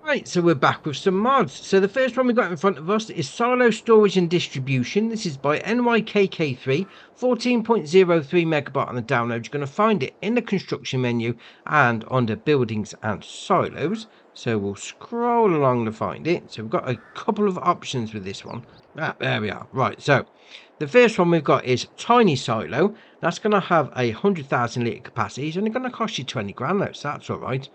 Right, so we're back with some mods. So the first one we got in front of us is Silo Storage and Distribution. This is by NYKK3, 14.03 megabyte on the download. You're going to find it in the construction menu and under buildings and silos. So we'll scroll along to find it. So we've got a couple of options with this one. There we are. Right, so the first one we've got is Tiny Silo. That's going to have a 100,000 litre capacity. It's only going to cost you 20 grand though, so that's all right.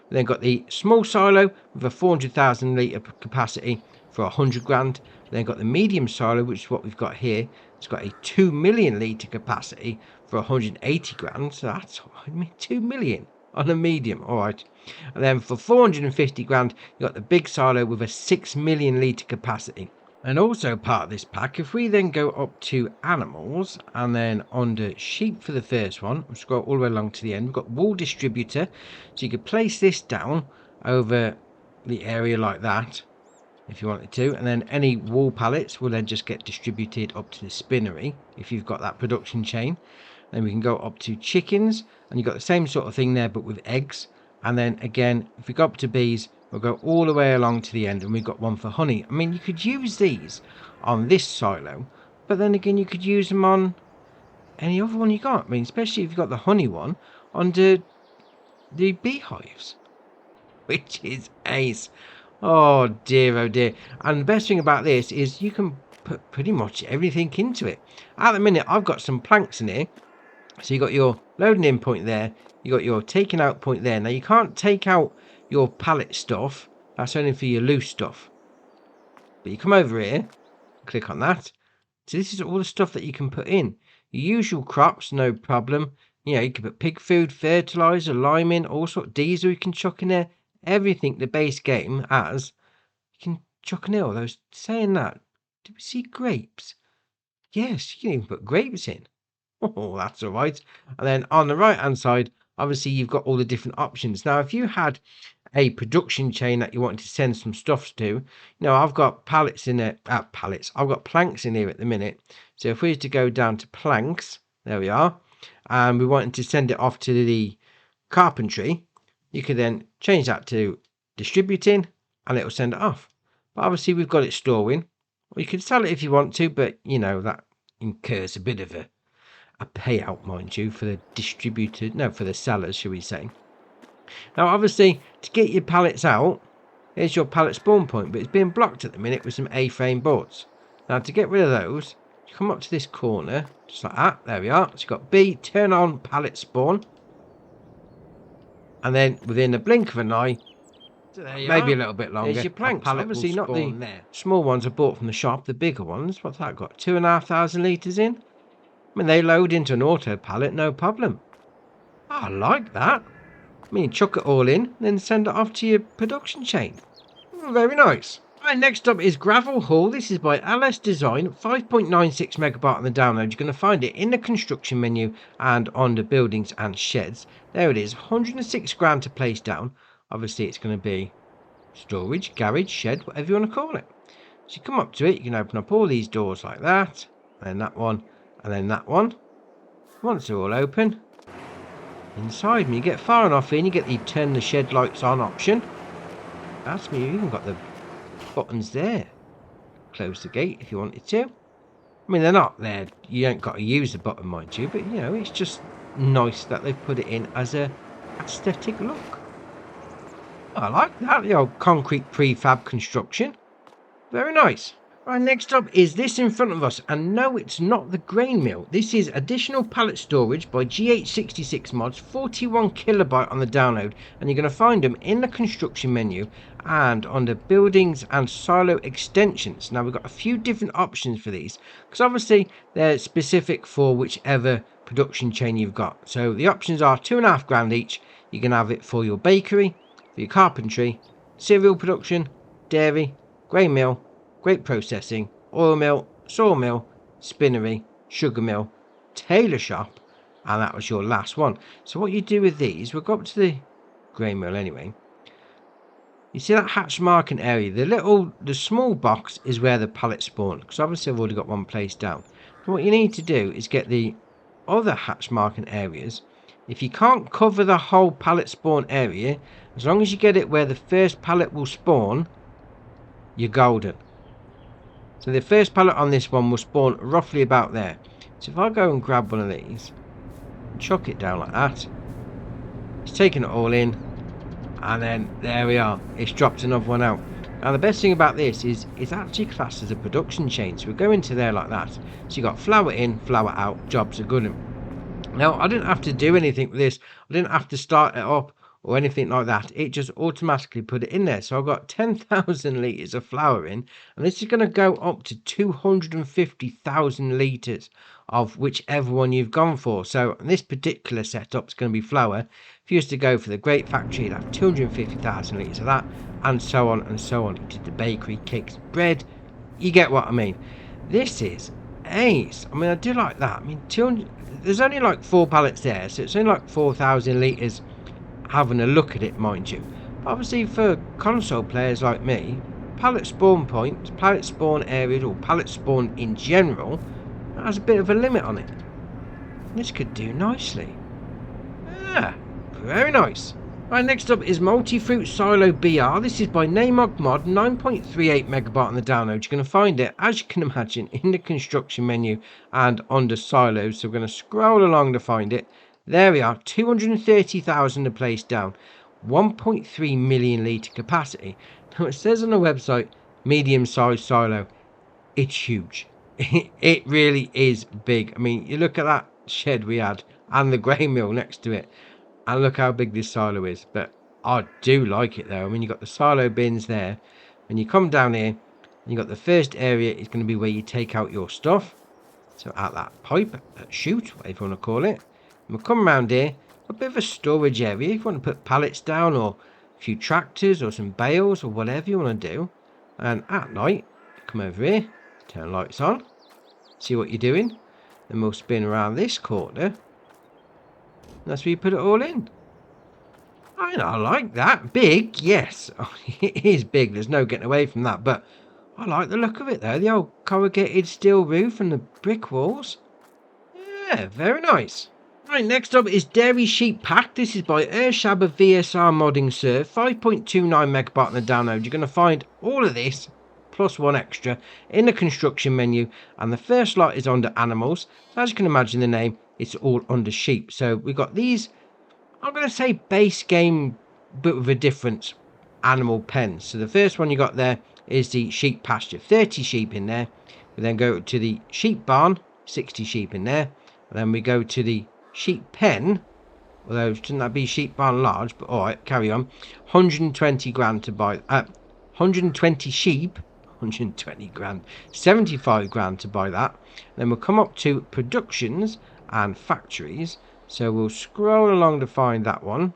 Then got the small silo with a 400,000 litre capacity for 100 grand. Then got the medium silo, which is what we've got here. It's got a 2 million litre capacity for 180 grand. So that's, I mean, 2 million on a medium. All right. And then for 450 grand, you got the big silo with a 6 million litre capacity. And also part of this pack, if we then go up to animals and then under sheep for the first one, we'll scroll all the way along to the end, we've got wool distributor. So you could place this down over the area like that if you wanted to, and then any wool pallets will then just get distributed up to the spinnery if you've got that production chain. Then we can go up to chickens, and you've got the same sort of thing there but with eggs. And then again, if we go up to bees, we'll go all the way along to the end, and we've got one for honey. I mean, you could use these on this silo, but then again, you could use them on any other one you got. I mean, especially if you've got the honey one under the beehives, which is ace. Oh dear, oh dear. And the best thing about this is you can put pretty much everything into it. At the minute, I've got some planks in here. So you got your loading in point there, you got your taking out point there. Now you can't take out your pallet stuff, that's only for your loose stuff. But you come over here, click on that. So this is all the stuff that you can put in. Your usual crops, no problem. You know, you can put pig food, fertilizer, lime in, all sort of diesel you can chuck in there. Everything the base game has, you can chuck in there. Although saying that, do we see grapes? Yes, you can even put grapes in. Oh, that's all right. And then on the right hand side, obviously you've got all the different options. Now, if you had a production chain that you wanted to send some stuff to, you know, I've got pallets in there, pallets. I've got planks in here at the minute. So if we were to go down to planks, there we are, and we wanted to send it off to the carpentry, you could then change that to distributing, and it'll send it off. But obviously we've got it storing. Or you can sell it if you want to, but you know that incurs a bit of a payout, mind you, for the distributed, no, for the sellers, shall we say. Now, obviously, to get your pallets out, here's your pallet spawn point, but it's being blocked at the minute with some A-frame boards. Now, to get rid of those, you come up to this corner, just like that, there we are. So you've got B, turn on pallet spawn, and then within the blink of an eye, maybe a little bit longer, there's your planks. Obviously, not the small ones I bought from the shop, the bigger ones. What's that got? 2,500 litres in? I mean, they load into an auto pallet, no problem. Oh, I like that. I mean, chuck it all in, then send it off to your production chain. Very nice. Right, next up is Gravel Haul. This is by LS Design, 5.96 megabyte on the download. You're going to find it in the construction menu and on the buildings and sheds. There it is, 106 grand to place down. Obviously, it's going to be storage, garage, shed, whatever you want to call it. So you come up to it, you can open up all these doors like that, and that one, and then that one. Once they're all open, inside, when you get far enough in, you get the turn the shed lights on option. That's me. You even got the buttons there. Close the gate if you wanted to. I mean, they're not there. You ain't got to use the button, mind you, but you know, it's just nice that they've put it in as a aesthetic look. I like that, the old concrete prefab construction. Very nice. Right, next up is this in front of us, and no, it's not the grain mill. This is additional pallet storage by GH66 mods, 41 kilobyte on the download, and you're going to find them in the construction menu and under buildings and silo extensions. Now, we've got a few different options for these, because obviously they're specific for whichever production chain you've got. So the options are 2.5 grand each. You can have it for your bakery, for your carpentry, cereal production, dairy, grain mill, grape processing, oil mill, sawmill, spinnery, sugar mill, tailor shop, and that was your last one. So what you do with these, we'll go up to the grain mill anyway. You see that hatch marking area, the small box is where the pallet spawn, because obviously I've already got one placed down. So what you need to do is get the other hatch marking areas, If you can't cover the whole pallet spawn area, as long as you get it where the first pallet will spawn, you're golden. So the first pallet on this one will spawn roughly about there. So if I go and grab one of these, chuck it down like that, it's taking it all in, and then there we are, it's dropped another one out. Now the best thing about this is it's actually classed as a production chain, so we go into there like that. So you got flour in, flour out, jobs are good. Now I didn't have to do anything with this, I didn't have to start it up or anything like that, it just automatically put it in there. So I've got 10,000 litres of flour in, and this is going to go up to 250,000 litres of whichever one you've gone for. So this particular setup is going to be flour. If you used to go for the Great Factory, you'd have 250,000 litres of that, and so on and so on. You did the bakery, cakes, bread, you get what I mean. This is ace. I mean, I do like that. I mean, 200, there's only like 4 pallets there, so it's only like 4,000 litres having a look at it, mind you. But obviously for console players like me, pallet spawn points, pallet spawn areas, or pallet spawn in general, has a bit of a limit on it. This could do nicely. Yeah, very nice. Right, next up is Multi-Fruit Silo BR. This is by Namog Mod, 9.38 megabyte on the download. You're going to find it, as you can imagine, in the construction menu and under silos. So we're going to scroll along to find it. There we are, 230,000 to place down, 1.3 million litre capacity. Now it says on the website, medium-sized silo. It's huge. It really is big. I mean, you look at that shed we had and the grain mill next to it, and look how big this silo is. But I do like it though. I mean, you've got the silo bins there. When you come down here, you've got the first area is going to be where you take out your stuff. So out that pipe, that chute, whatever you want to call it. And we'll come around here, a bit of a storage area if you want to put pallets down, or a few tractors or some bales or whatever you want to do. And at night, come over here, turn lights on, see what you're doing. Then we'll spin around this corner. That's where you put it all in. I like that. Big, yes. It is big, there's no getting away from that. But I like the look of it though. The old corrugated steel roof and the brick walls. Yeah, very nice. Right, next up is Dairy Sheep Pack. This is by Urshaba VSR Modding Serve, 5.29 megabyte on the download. You're going to find all of this plus one extra in the construction menu, and the first lot is under animals. So as you can imagine the name, it's all under sheep. So we've got these, I'm going to say base game, but with a different animal pens. So the first one you got there is the sheep pasture, 30 sheep in there. We then go to the sheep barn, 60 sheep in there. And then we go to the sheep pen, although shouldn't that be sheep barn large, but alright, carry on. 120 grand to buy, 120 sheep, 120 grand, 75 grand to buy that. Then we'll come up to productions and factories, so we'll scroll along to find that one.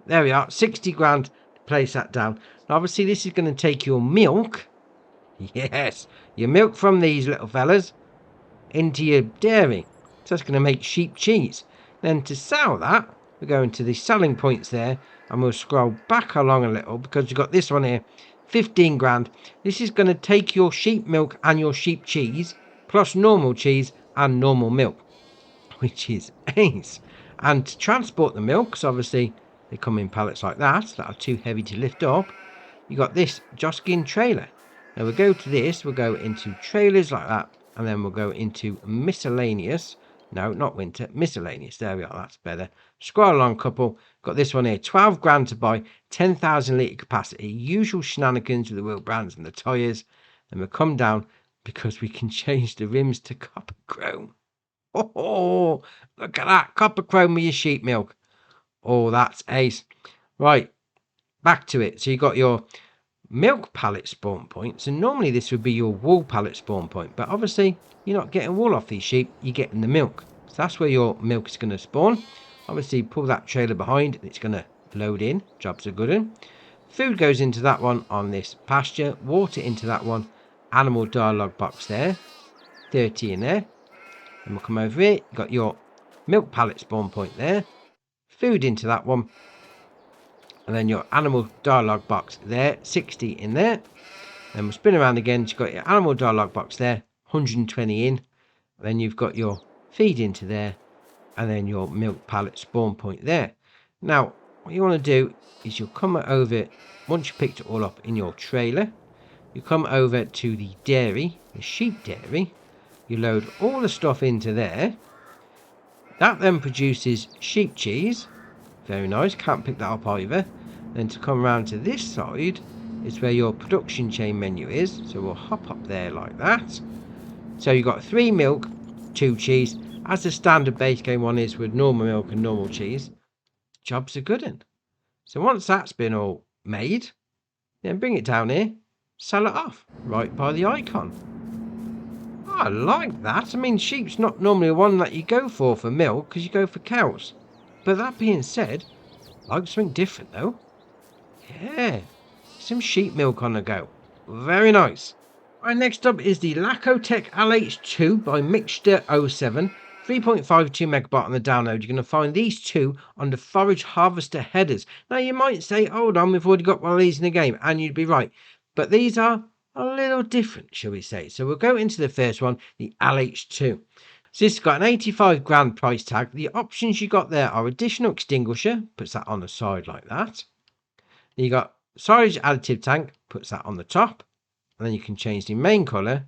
There we are, 60 grand to place that down. Now obviously this is going to take your milk, yes, your milk from these little fellas into your dairy. So that's going to make sheep cheese. Then to sell that, we go into the selling points there, and we'll scroll back along a little because you've got this one here, 15 grand. This is going to take your sheep milk and your sheep cheese, plus normal cheese and normal milk, which is ace. And to transport the milk, because obviously they come in pallets like that are too heavy to lift up, you got this Joskin trailer. Now we'll go to this, we'll go into trailers like that, and then we'll go into miscellaneous. No, not winter, miscellaneous. There we are, that's better. Scroll along, couple. Got this one here, 12 grand to buy, 10,000 litre capacity. Usual shenanigans with the wheel brands and the tyres. Then we'll come down because we can change the rims to copper chrome. Oh, look at that, copper chrome with your sheep milk. Oh, that's ace. Right, back to it. So you got your milk pallet spawn points, and normally this would be your wool pallet spawn point, but obviously you're not getting wool off these sheep, you're getting the milk. So that's where your milk is going to spawn. Obviously pull that trailer behind and it's going to load in. Jobs are good in. Food goes into that one on this pasture, water into that one, animal dialogue box there, 30 in there. And we'll come over here, you got your milk pallet spawn point there, food into that one, and then your animal dialogue box there, 60 in there. Then we'll spin around again, you've got your animal dialogue box there, 120 in. Then you've got your feed into there, and then your milk pallet spawn point there. Now, what you want to do is you'll come over, once you picked it all up in your trailer, you come over to the dairy, the sheep dairy, you load all the stuff into there. That then produces sheep cheese. Very nice, can't pick that up either. Then to come around to this side is where your production chain menu is. So we'll hop up there like that. So you've got 3 milk, 2 cheese, as the standard base game one is with normal milk and normal cheese. Job's a good one. So once that's been all made, then bring it down here, sell it off right by the icon. Oh, I like that. I mean, sheep's not normally one that you go for milk, because you go for cows. But that being said, I like something different though. Yeah, some sheep milk on the go. Very nice. Right, next up is the Lacotech LH2 by Mixter07. 3.52 megabyte on the download. You're going to find these two on the Forage Harvester headers. Now you might say, hold on, we've already got one of these in the game, and you'd be right. But these are a little different, shall we say. So we'll go into the first one, the LH2. So this has got an 85 grand price tag. The options you got there are additional extinguisher, puts that on the side like that. Then you got silage additive tank, puts that on the top. And then you can change the main colour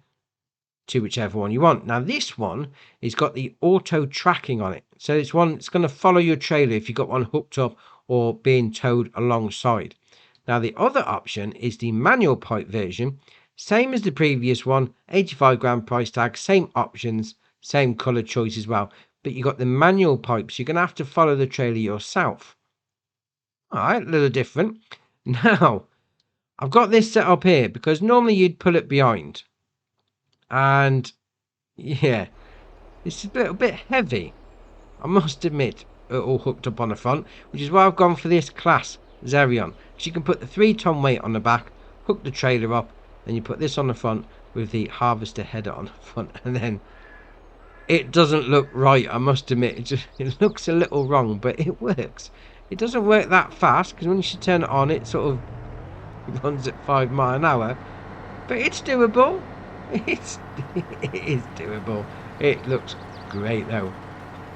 to whichever one you want. Now this one has got the auto tracking on it. So it's one, it's going to follow your trailer if you've got one hooked up or being towed alongside. Now the other option is the manual pipe version. Same as the previous one, 85 grand price tag, same options, same colour choice as well. But you got the manual pipes, you're going to have to follow the trailer yourself. Alright, a little different. Now, I've got this set up here because normally you'd pull it behind. And yeah, it's a little bit heavy, I must admit, all hooked up on the front, which is why I've gone for this class Xerion. Because you can put the 3-ton weight on the back, hook the trailer up, then you put this on the front with the harvester header on the front, and then it doesn't look right, I must admit. It looks a little wrong, but it works. It doesn't work that fast because when you should turn it on, it sort of runs at 5 miles an hour, but it's doable. It is doable. It looks great though.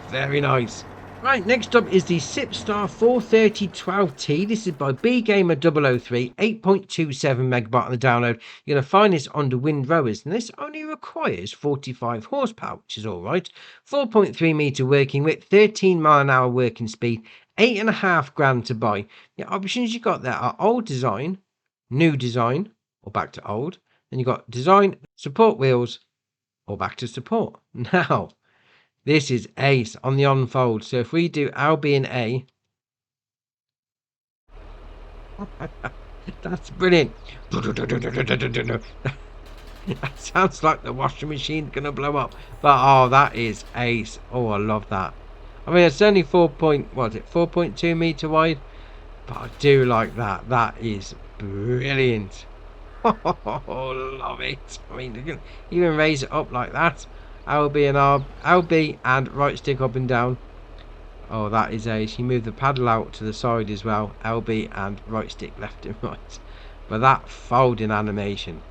Very nice. Right, next up is the Sipstar 43012T. This is by BGamer003, 8.27 megabyte on the download. You're going to find this under Windrowers, and this only requires 45 horsepower, which is alright. 4.3 meter working width, 13 mile an hour working speed, 8.5 grand to buy. The options you got there are old design, new design, or back to old. Then you got design, support wheels, or back to support. Now, this is ace on the unfold. So if we do LB and A, that's brilliant. That sounds like the washing machine's gonna blow up. But oh, that is ace. Oh, I love that. I mean, it's only 4.2 meter wide, but I do like that. That is brilliant. Oh, love it. I mean, you can even raise it up like that. LB and right stick up and down. Oh, that is ace. You move the paddle out to the side as well. LB and right stick left and right. But that folding animation,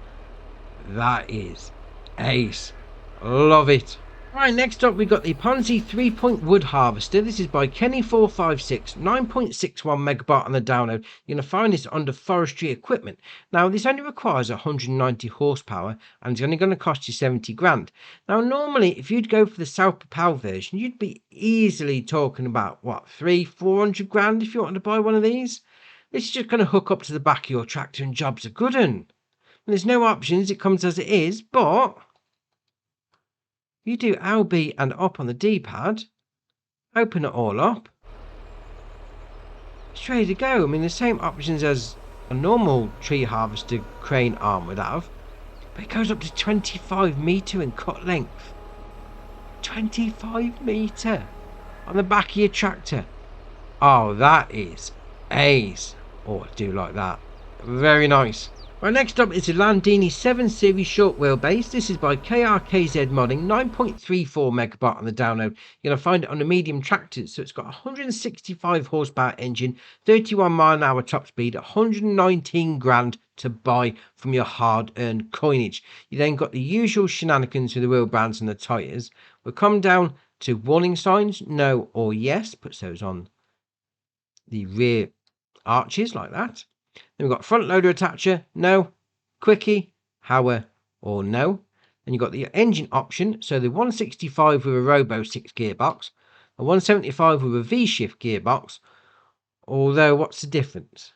that is ace. Love it. Right, next up we got the Ponzi 3-point wood harvester. This is by Kenny456, 9.61 megabyte on the download. You're going to find this under forestry equipment. Now this only requires 190 horsepower and it's only going to cost you 70 grand. Now normally if you'd go for the South Propel version, you'd be easily talking about what, 300-400 grand if you wanted to buy one of these. This is just going to hook up to the back of your tractor and job's a good one. There's no options, it comes as it is, but you do LB and up on the D-pad, open it all up, it's ready to go. I mean, the same options as a normal tree harvester crane arm would have, but it goes up to 25 meter in cut length. 25 meter on the back of your tractor. Oh, that is ace. Oh, I do like that. Very nice. Right, next up is the Landini 7 Series short wheelbase. This is by KRKZ Modding, 9.34 megabyte on the download. You're going to find it on the medium tractors. So it's got a 165 horsepower engine, 31 mile an hour top speed, 119 grand to buy from your hard-earned coinage. You then got the usual shenanigans with the wheel bands and the tyres. We'll come down to warning signs, no or yes. Puts those on the rear arches like that. Then we've got front loader attacher, no. Quickie, hower or no. Then you've got the engine option, so the 165 with a Robo 6 gearbox, a 175 with a V-shift gearbox, although what's the difference?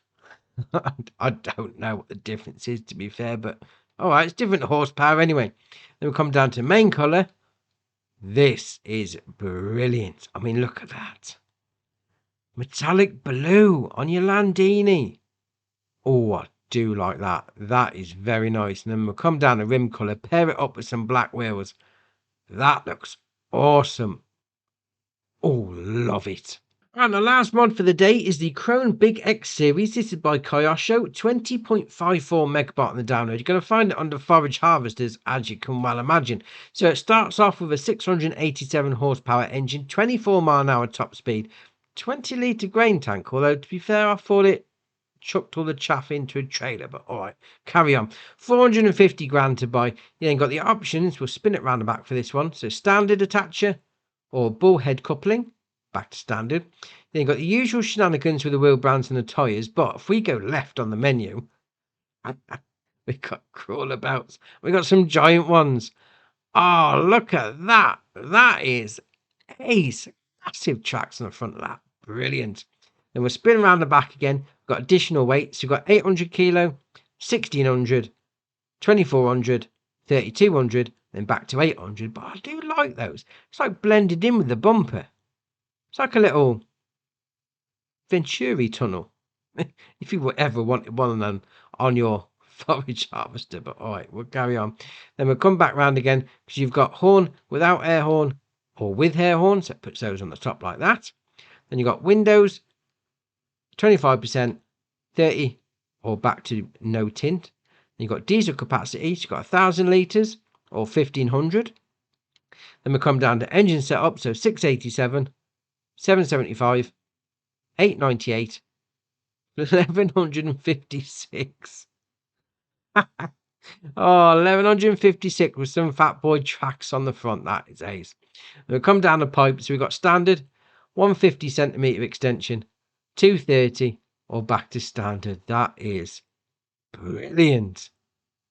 I don't know what the difference is, to be fair, but alright, it's different horsepower anyway. Then we come down to main colour. This is brilliant. I mean, look at that. Metallic blue on your Landini. Oh, I do like that. That is very nice. And then we'll come down to rim colour, pair it up with some black wheels. That looks awesome. Oh, love it. And the last mod for the day is the Krone Big X series. This is by Kyosho, 20.54 megabyte on the download. You're going to find it under Forage Harvesters, as you can well imagine. So it starts off with a 687 horsepower engine, 24 mph top speed, 20 litre grain tank. Although, to be fair, I thought it chucked all the chaff into a trailer, but all right, carry on. 450 grand to buy. You then got the options. We'll spin it round the back for this one. So standard attacher or bullhead coupling. Back to standard. Then you've got the usual shenanigans with the wheel brands and the tyres, but if we go left on the menu, we've got crawler belts. We've got some giant ones. Oh, look at that. That is ace. Massive tracks on the front of that. Brilliant. Then we'll spin around the back again. We've got additional weights. We've got 800 kilo, 1600, 2400, 3200, then back to 800. But I do like those. It's like blended in with the bumper. It's like a little Venturi tunnel. If you ever wanted one of them on your forage harvester. But all right, we'll carry on. Then we'll come back round again because you've got horn without air horn or with air horn. So it puts those on the top like that. Then you've got windows, 25%, 30 or back to no tint. Then you've got diesel capacity. So you've got 1,000 litres or 1,500. Then we come down to engine setup. So 687. 775, 898, 1156. Oh, 1156 with some fat boy tracks on the front. That is ace. We'll come down the pipe. So we've got standard, 150 centimetre extension, 230, or back to standard. That is brilliant.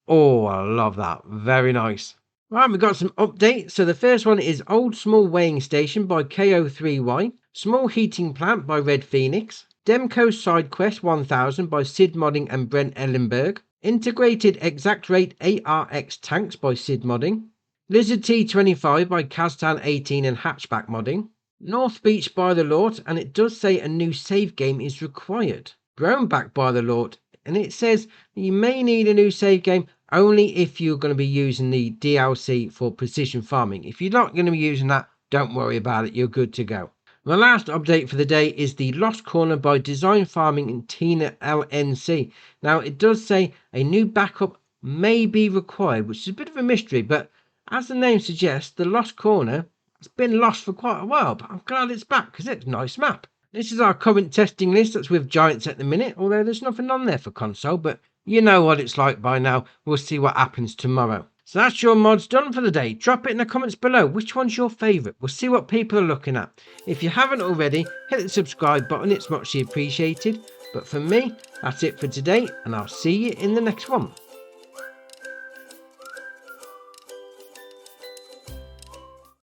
Oh, I love that. Very nice. Right, we've got some updates. So the first one is Old Small Weighing Station by KO3Y, Small Heating Plant by Red Phoenix, Demco Side Quest 1000 by Sid Modding and Brent Ellenberg, Integrated Exact Rate ARX Tanks by Sid Modding, Lizard T25 by Kaztan 18 and Hatchback Modding, North Beach by the Lord, and it does say a new save game is required. Brownback by the Lord, and it says you may need a new save game only if you're going to be using the DLC for precision farming. If you're not going to be using that, don't worry about it. You're good to go. The last update for the day is the Lost Corner by Design Farming and Tina LNC. Now, it does say a new backup may be required, which is a bit of a mystery, but as the name suggests, the Lost Corner has been lost for quite a while, but I'm glad it's back because it's a nice map. This is our current testing list that's with Giants at the minute, although there's nothing on there for console, but you know what it's like by now. We'll see what happens tomorrow. So that's your mods done for the day. Drop it in the comments below. Which one's your favourite? We'll see what people are looking at. If you haven't already, hit the subscribe button. It's muchly appreciated. But for me, that's it for today, and I'll see you in the next one.